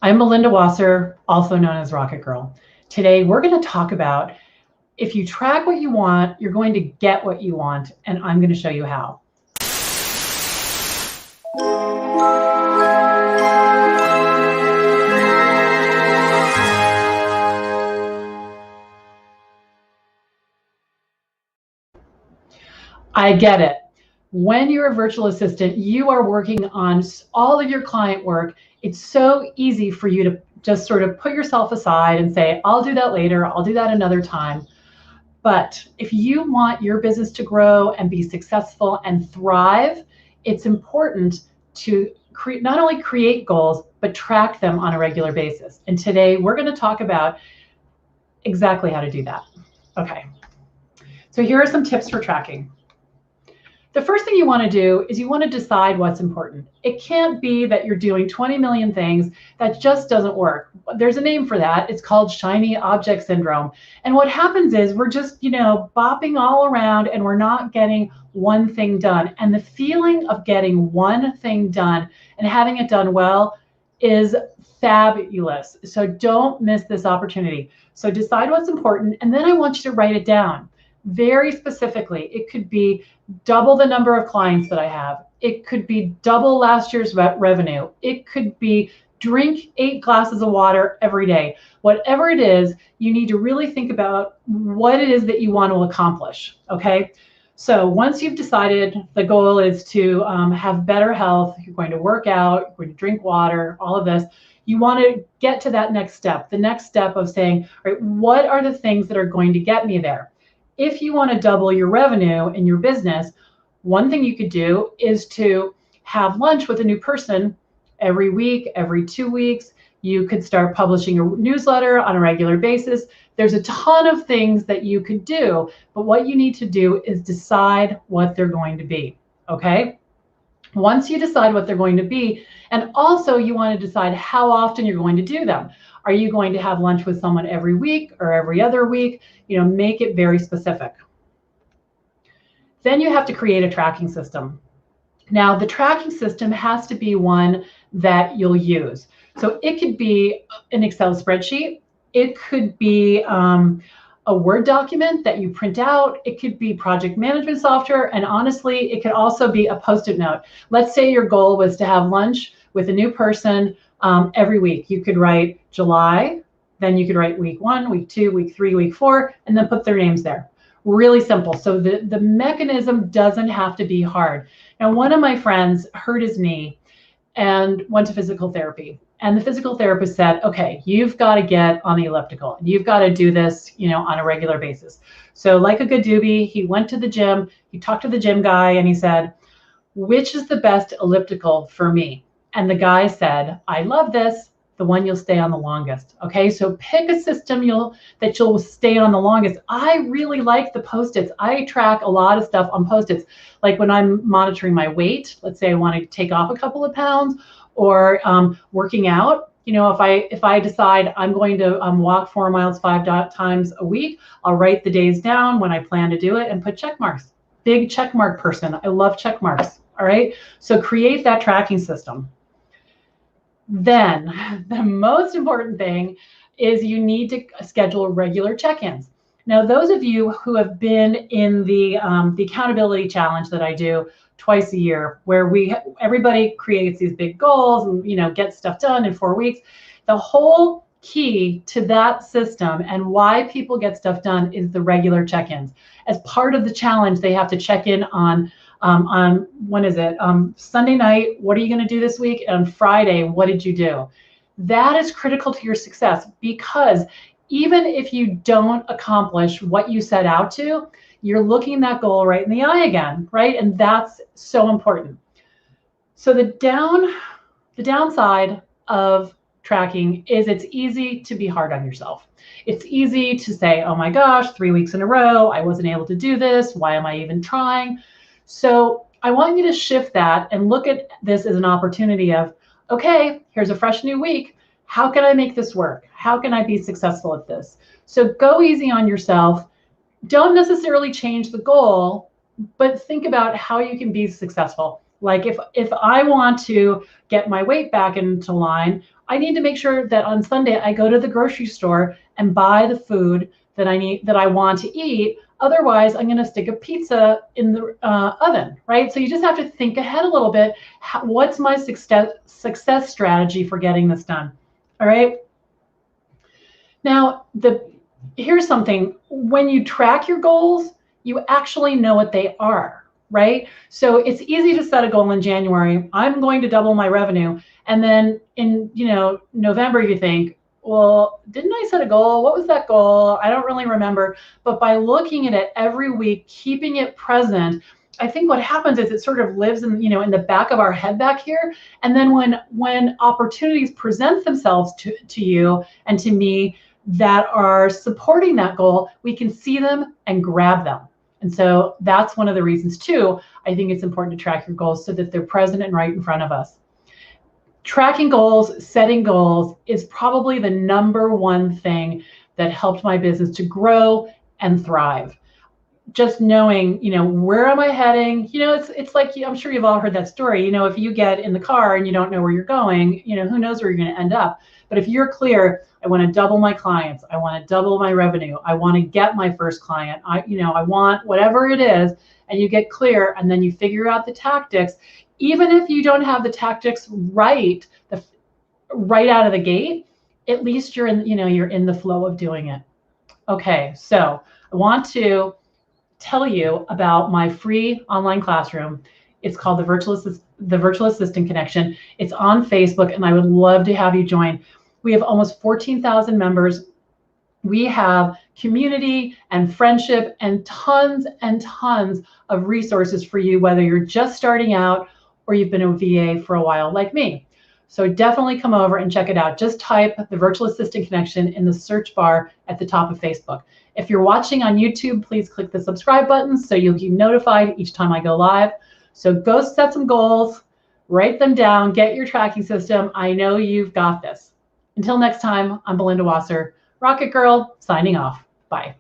I'm Melinda Wasser, also known as Rocket Girl. Today, we're going to talk about if you track what you want, you're going to get what you want, and I'm going to show you how. I get it. When you're a virtual assistant, you are working on all of your client work. It's so easy for you to just sort of put yourself aside and say, I'll do that later, I'll do that another time. But if you want your business to grow and be successful and thrive, it's important to not only create goals, but track them on a regular basis. And today we're going to talk about exactly how to do that. Okay, so here are some tips for tracking. The first thing you want to do is you want to decide what's important. It can't be that you're doing 20 million things. That just doesn't work. There's a name for that. It's called shiny object syndrome. And what happens is we're just, bopping all around and we're not getting one thing done. And the feeling of getting one thing done and having it done well is fabulous. So don't miss this opportunity. So decide what's important, and then I want you to write it down very specifically. It could be double the number of clients that I have. It could be double last year's revenue. It could be drink 8 glasses of water every day. Whatever it is, you need to really think about what it is that you want to accomplish, okay? So once you've decided the goal is to have better health, you're going to work out, you're going to drink water, all of this, you want to get to that next step, the next step of saying, all right, what are the things that are going to get me there? If you want to double your revenue in your business, one thing you could do is to have lunch with a new person every week, every 2 weeks. You could start publishing a newsletter on a regular basis. There's a ton of things that you could do, but what you need to do is decide what they're going to be, okay? Once you decide what they're going to be, and also you want to decide how often you're going to do them. Are you going to have lunch with someone every week or every other week? Make it very specific. Then you have to create a tracking system. Now, the tracking system has to be one that you'll use. So it could be an Excel spreadsheet. It could be a Word document that you print out. It could be project management software. And honestly, it could also be a Post-it note. Let's say your goal was to have lunch with a new person every week. You could write July, then you could write week 1, week 2, week 3, week 4, and then put their names there. Really simple. So the mechanism doesn't have to be hard. Now, one of my friends hurt his knee and went to physical therapy. And the physical therapist said, okay, you've got to get on the elliptical. You've got to do this, on a regular basis. So like a good doobie, he went to the gym, he talked to the gym guy, and he said, which is the best elliptical for me? And the guy said, I love this, the one you'll stay on the longest. Okay, so pick a system that you'll stay on the longest. I really like the Post-its. I track a lot of stuff on Post-its. Like when I'm monitoring my weight, let's say I want to take off a couple of pounds, or working out. If I decide I'm going to walk 4 miles 5 times a week, I'll write the days down when I plan to do it and put check marks. Big check mark person. I love check marks. All right, so create that tracking system. Then the most important thing is you need to schedule regular check-ins. Now, those of you who have been in the accountability challenge that I do twice a year, where everybody creates these big goals and gets stuff done in 4 weeks, the whole key to that system and why people get stuff done is the regular check-ins. As part of the challenge, they have to check in on when is it? Sunday night, what are you going to do this week? And on Friday, what did you do? That is critical to your success, because even if you don't accomplish what you set out to, you're looking that goal right in the eye again, right? And that's so important. So the downside of tracking is it's easy to be hard on yourself. It's easy to say, oh my gosh, 3 weeks in a row, I wasn't able to do this. Why am I even trying? So I want you to shift that and look at this as an opportunity of, okay, here's a fresh new week. How can I make this work? How can I be successful at this? So go easy on yourself. Don't necessarily change the goal, but think about how you can be successful. Like if I want to get my weight back into line, I need to make sure that on Sunday I go to the grocery store and buy the food that I want to eat. Otherwise, I'm going to stick a pizza in the oven, right? So you just have to think ahead a little bit. What's my success strategy for getting this done? All right. Now, here's something. When you track your goals, you actually know what they are, right? So it's easy to set a goal in January. I'm going to double my revenue. And then in November, you think, well, didn't I set a goal? What was that goal? I don't really remember. But by looking at it every week, keeping it present, I think what happens is it sort of lives in the back of our head back here. And then when opportunities present themselves to you and to me that are supporting that goal, we can see them and grab them. And so that's one of the reasons too, I think it's important to track your goals so that they're present and right in front of us. Tracking goals, setting goals is probably the #1 thing that helped my business to grow and thrive. Just knowing, where am I heading? It's like, I'm sure you've all heard that story. If you get in the car and you don't know where you're going, who knows where you're going to end up. But if you're clear, I want to double my clients, I want to double my revenue, I want to get my first client, I want whatever it is, and you get clear and then you figure out the tactics. Even if you don't have the tactics right out of the gate, at least you're in the flow of doing it. Okay, so I want to tell you about my free online classroom. It's called the Virtual Assistant Connection. It's on Facebook, and I would love to have you join. We have almost 14,000 members. We have community and friendship and tons of resources for you, whether you're just starting out or you've been a VA for a while like me. So definitely come over and check it out. Just type the Virtual Assistant Connection in the search bar at the top of Facebook. If you're watching on YouTube, please click the subscribe button so you'll be notified each time I go live. So go set some goals, write them down, get your tracking system. I know you've got this. Until next time, I'm Belinda Wasser, Rocket Girl, signing off. Bye.